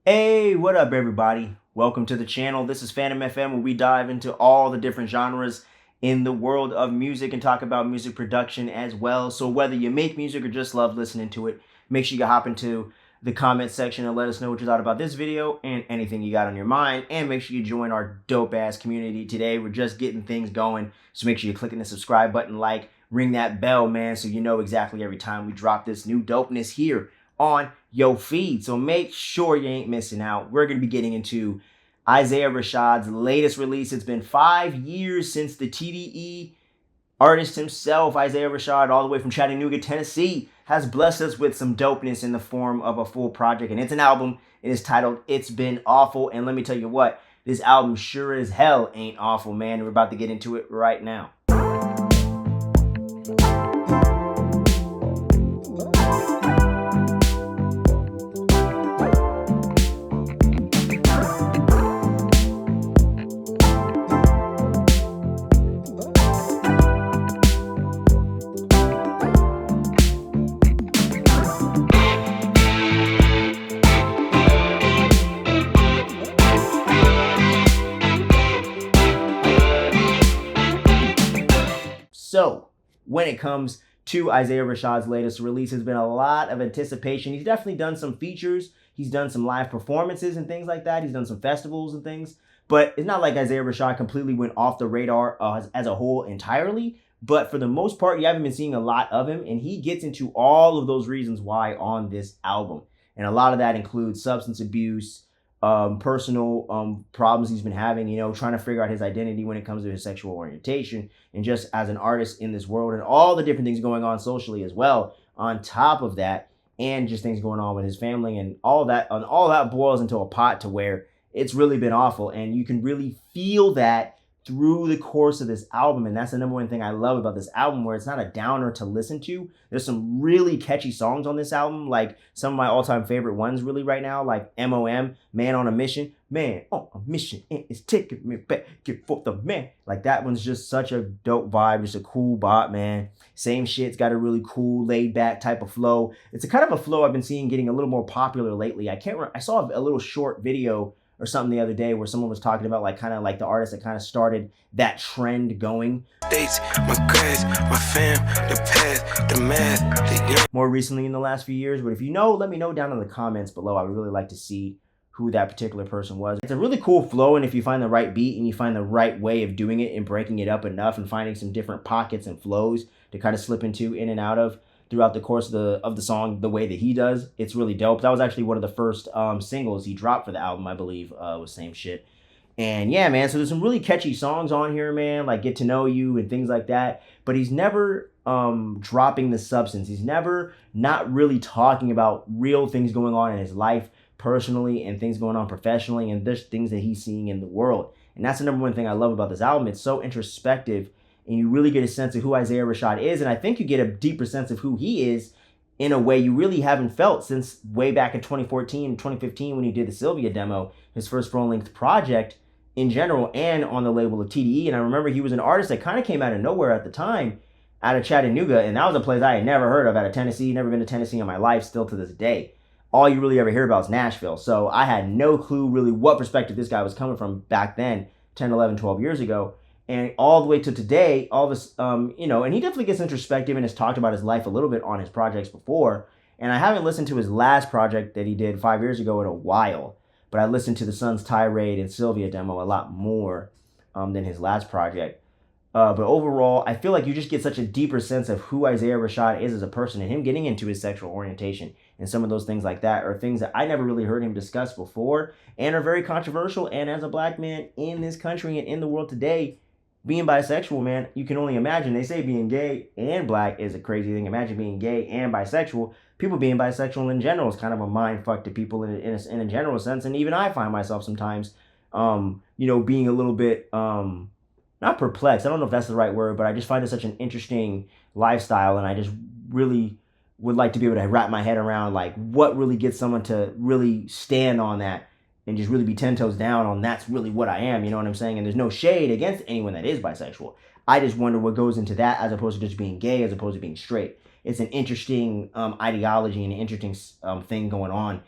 Hey, what up, everybody? Welcome to the channel. This is Phantom FM, where we dive into all the different genres in the world of music and talk about music production as well. So whether you make music or just love listening to it, make sure you hop into the comment section and let us know what you thought about this video and anything you got on your mind. And make sure you join our dope ass community today. We're just getting things going. So make sure you're clicking the subscribe button, ring that bell, man, so you know exactly every time we drop this new dopeness here on your feed. So make sure you ain't missing out. We're going to be getting into Isaiah Rashad's latest release. It's been 5 years since the TDE artist himself, Isaiah Rashad, all the way from Chattanooga, Tennessee, has blessed us with some dopeness in the form of a full project. And it's an album. It is titled It's Been Awful. And let me tell you what, this album sure as hell ain't awful, man. And we're about to get into it right now. So, when it comes to Isaiah Rashad's latest release, there's been a lot of anticipation. He's definitely done some features. He's done some live performances and things like that. He's done some festivals and things. But it's not like Isaiah Rashad completely went off the radar as a whole entirely. But for the most part, you haven't been seeing a lot of him. And he gets into all of those reasons why on this album. And a lot of that includes substance abuse, personal problems he's been having, trying to figure out his identity when it comes to his sexual orientation and just as an artist in this world and all the different things going on socially as well on top of that, and just things going on with his family and all that. And all that boils into a pot to where it's really been awful, and you can really feel that through the course of this album. And that's the number one thing I love about this album, where it's not a downer to listen to. There's some really catchy songs on this album, like some of my all-time favorite ones really right now, like MOM, Man on a Mission. Man on a mission, and it's taking me back, get for the man. Like, that one's just such a dope vibe, just a cool bop, man. Same shit's got a really cool, laid-back type of flow. It's a kind of a flow I've been seeing getting a little more popular lately. I saw a little short video or something the other day where someone was talking about kind of like the artist that kind of started that trend going. Dates, my grades, my fam, the past, the math, more recently in the last few years. But if you know, let me know down in the comments below. I would really like to see who that particular person was. It's a really cool flow, and if you find the right beat and you find the right way of doing it and breaking it up enough and finding some different pockets and flows to kind of slip into in and out of throughout the course of the song the way that he does, it's really dope. That was actually one of the first singles he dropped for the album, I believe, was Same Shit. And yeah, man, so there's some really catchy songs on here, man, like Get to Know You and things like that. But he's never dropping the substance. He's never not really talking about real things going on in his life personally and things going on professionally and there's things that he's seeing in the world. And that's the number one thing I love about this album. It's so introspective, and you really get a sense of who Isaiah Rashad is. And I think you get a deeper sense of who he is in a way you really haven't felt since way back in 2014 and 2015 when he did the Sylvia demo, his first full-length project in general, and on the label of TDE. And I remember he was an artist that kind of came out of nowhere at the time, out of Chattanooga, and that was a place I had never heard of, out of Tennessee. Never been to Tennessee in my life, still to this day. All you really ever hear about is Nashville. So I had no clue really what perspective this guy was coming from back then, 10, 11, 12 years ago. And all the way to today, all this, and he definitely gets introspective and has talked about his life a little bit on his projects before. And I haven't listened to his last project that he did 5 years ago in a while, but I listened to the Sun's Tirade and Sylvia demo a lot more than his last project. But overall, I feel like you just get such a deeper sense of who Isaiah Rashad is as a person, and him getting into his sexual orientation and some of those things like that are things that I never really heard him discuss before and are very controversial. And as a black man in this country and in the world today, being bisexual, man, you can only imagine. They say being gay and black is a crazy thing. Imagine being gay and bisexual. People being bisexual in general is kind of a mind fuck to people in a general sense. And even I find myself sometimes, being a little bit, not perplexed. I don't know if that's the right word, but I just find it such an interesting lifestyle. And I just really would like to be able to wrap my head around like what really gets someone to really stand on that and just really be 10 toes down on that's really what I am, you know what I'm saying? And there's no shade against anyone that is bisexual. I just wonder what goes into that as opposed to just being gay, as opposed to being straight. It's an interesting ideology and an interesting thing going on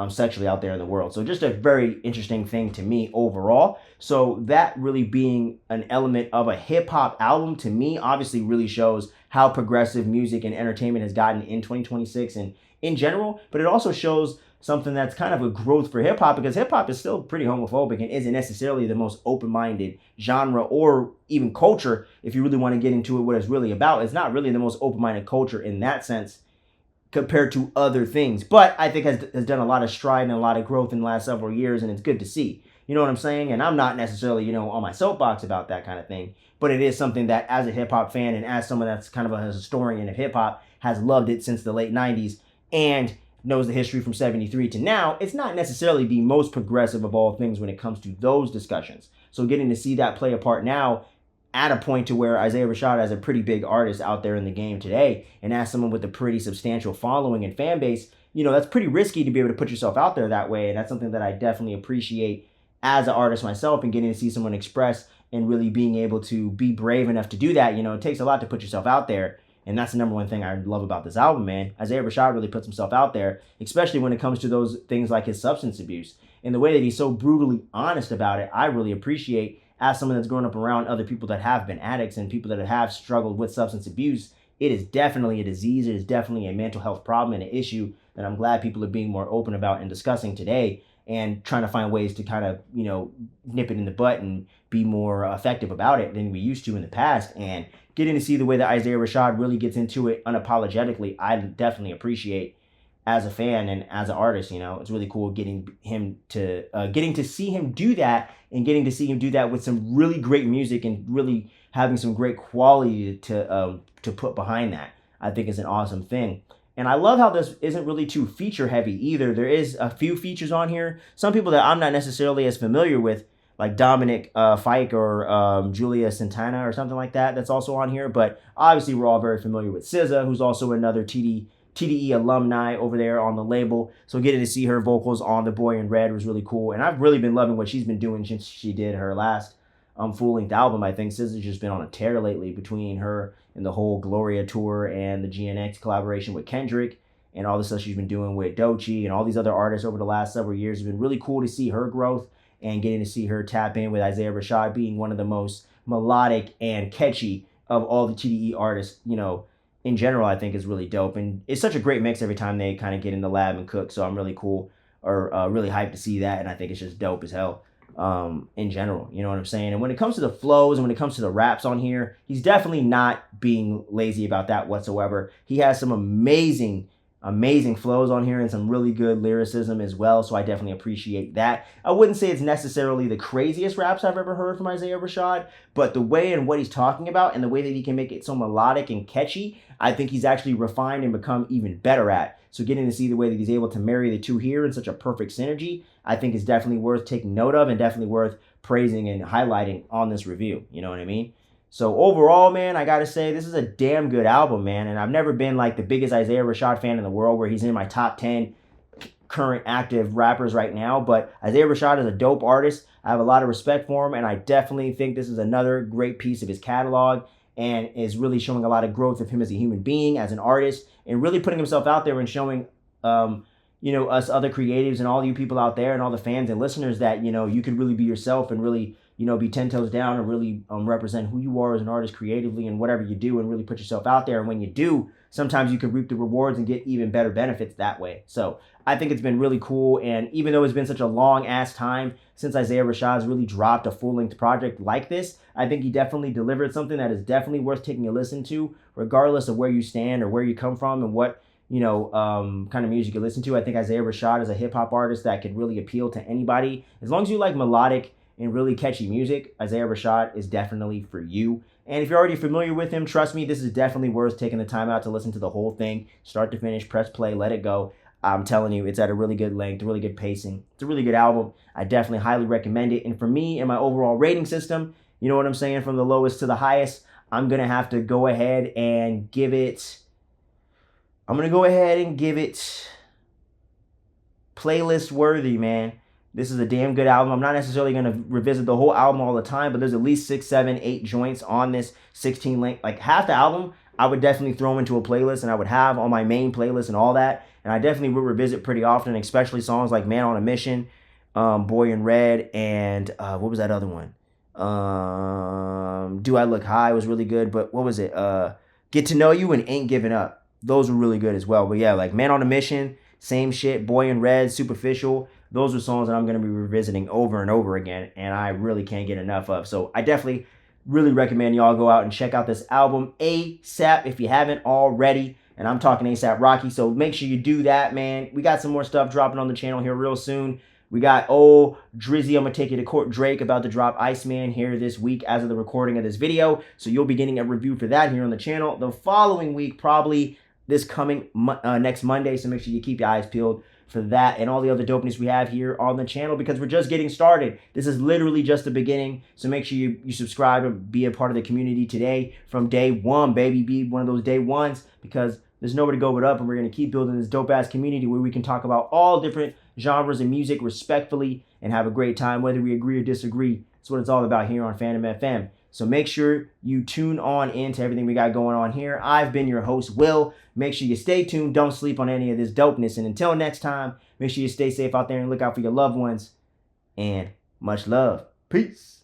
sexually out there in the world. So just a very interesting thing to me overall. So that really being an element of a hip hop album to me obviously really shows how progressive music and entertainment has gotten in 2026 and in general, but it also shows something that's kind of a growth for hip hop, because hip hop is still pretty homophobic and isn't necessarily the most open-minded genre or even culture. If you really want to get into it, what it's really about, it's not really the most open-minded culture in that sense compared to other things, but I think has done a lot of stride and a lot of growth in the last several years, and it's good to see. You know what I'm saying? And I'm not necessarily, on my soapbox about that kind of thing, but it is something that as a hip hop fan and as someone that's kind of a historian of hip hop has loved it since the late 90s and knows the history from 73 to now, it's not necessarily the most progressive of all things when it comes to those discussions. So getting to see that play a part now at a point to where Isaiah Rashad is a pretty big artist out there in the game today, and as someone with a pretty substantial following and fan base, that's pretty risky to be able to put yourself out there that way. And that's something that I definitely appreciate as an artist myself, and getting to see someone express and really being able to be brave enough to do that. It takes a lot to put yourself out there. And that's the number one thing I love about this album, man. Isaiah Rashad really puts himself out there, especially when it comes to those things like his substance abuse. And the way that he's so brutally honest about it, I really appreciate as someone that's grown up around other people that have been addicts and people that have struggled with substance abuse. It is definitely a disease. It is definitely a mental health problem and an issue that I'm glad people are being more open about and discussing today, and trying to find ways to kind of, nip it in the butt and be more effective about it than we used to in the past. And getting to see the way that Isaiah Rashad really gets into it unapologetically, I definitely appreciate as a fan and as an artist. It's really cool getting to see him do that, and getting to see him do that with some really great music and really having some great quality to put behind that. I think is an awesome thing. And I love how this isn't really too feature heavy either. There is a few features on here. Some people that I'm not necessarily as familiar with, like Dominic Fike or Julia Santana or something like that, that's also on here. But obviously we're all very familiar with SZA, who's also another TDE alumni over there on the label. So getting to see her vocals on The Boy in Red was really cool. And I've really been loving what she's been doing since she did her last full-length album. I think SZA's just been on a tear lately between her and the whole Gloria tour and the GNX collaboration with Kendrick and all the stuff she's been doing with Doechii and all these other artists over the last several years. It's been really cool to see her growth and getting to see her tap in with Isaiah Rashad being one of the most melodic and catchy of all the TDE artists, in general. I think is really dope. And it's such a great mix every time they kind of get in the lab and cook. So I'm really really hyped to see that. And I think it's just dope as hell in general. You know what I'm saying? And when it comes to the flows and when it comes to the raps on here, he's definitely not being lazy about that whatsoever. He has some amazing flows on here and some really good lyricism as well. So I definitely appreciate that. I wouldn't say it's necessarily the craziest raps I've ever heard from Isaiah Rashad, but the way and what he's talking about and the way that he can make it so melodic and catchy, I think he's actually refined and become even better at. So getting to see the way that he's able to marry the two here in such a perfect synergy, I think is definitely worth taking note of and definitely worth praising and highlighting on this review. You know what I mean? So overall, man, I gotta say this is a damn good album, man. And I've never been like the biggest Isaiah Rashad fan in the world, where he's in my top 10 current active rappers right now. But Isaiah Rashad is a dope artist. I have a lot of respect for him, and I definitely think this is another great piece of his catalog, and is really showing a lot of growth of him as a human being, as an artist, and really putting himself out there and showing us other creatives and all you people out there and all the fans and listeners that, you could really be yourself and really, be 10 toes down and really represent who you are as an artist creatively and whatever you do, and really put yourself out there. And when you do, sometimes you can reap the rewards and get even better benefits that way. So I think it's been really cool. And even though it's been such a long ass time since Isaiah Rashad's really dropped a full-length project like this, I think he definitely delivered something that is definitely worth taking a listen to, regardless of where you stand or where you come from and what kind of music you listen to. I think Isaiah Rashad is a hip hop artist that could really appeal to anybody. As long as you like melodic and really catchy music, Isaiah Rashad is definitely for you. And if you're already familiar with him, trust me, this is definitely worth taking the time out to listen to the whole thing, start to finish, press play, let it go. I'm telling you, it's at a really good length, really good pacing. It's a really good album. I definitely highly recommend it. And for me, in my overall rating system, you know what I'm saying, from the lowest to the highest, I'm going to have to go ahead and give it playlist worthy, man. This is a damn good album. I'm not necessarily going to revisit the whole album all the time, but there's at least 6, 7, 8 joints on this 16 length. Like half the album, I would definitely throw into a playlist, and I would have on my main playlist and all that. and I definitely will revisit pretty often, especially songs like Man on a Mission, Boy in Red, and what was that other one? Do I Look High was really good, but what was it? Get to Know You and Ain't Giving Up. Those were really good as well. But yeah, like Man on a Mission, same shit, Boy in Red, Superficial. Those are songs that I'm going to be revisiting over and over again, and I really can't get enough of. So I definitely really recommend y'all go out and check out this album ASAP if you haven't already. And I'm talking ASAP Rocky, so make sure you do that, man. We got some more stuff dropping on the channel here real soon. We got old Drizzy, I'm going to take you to court, Drake, about to drop Iceman here this week as of the recording of this video. So you'll be getting a review for that here on the channel. The following week, probably this coming next Monday. So make sure you keep your eyes peeled for that and all the other dopeness we have here on the channel, because we're just getting started. This is literally just the beginning. So make sure you subscribe and be a part of the community today from day one, baby. Be one of those day ones, because there's nowhere to go but up, and we're going to keep building this dope-ass community where we can talk about all different genres of music respectfully and have a great time, whether we agree or disagree. That's what it's all about here on Phantom FM. So make sure you tune on into everything we got going on here. I've been your host, Will. Make sure you stay tuned. Don't sleep on any of this dopeness. And until next time, make sure you stay safe out there and look out for your loved ones. And much love. Peace.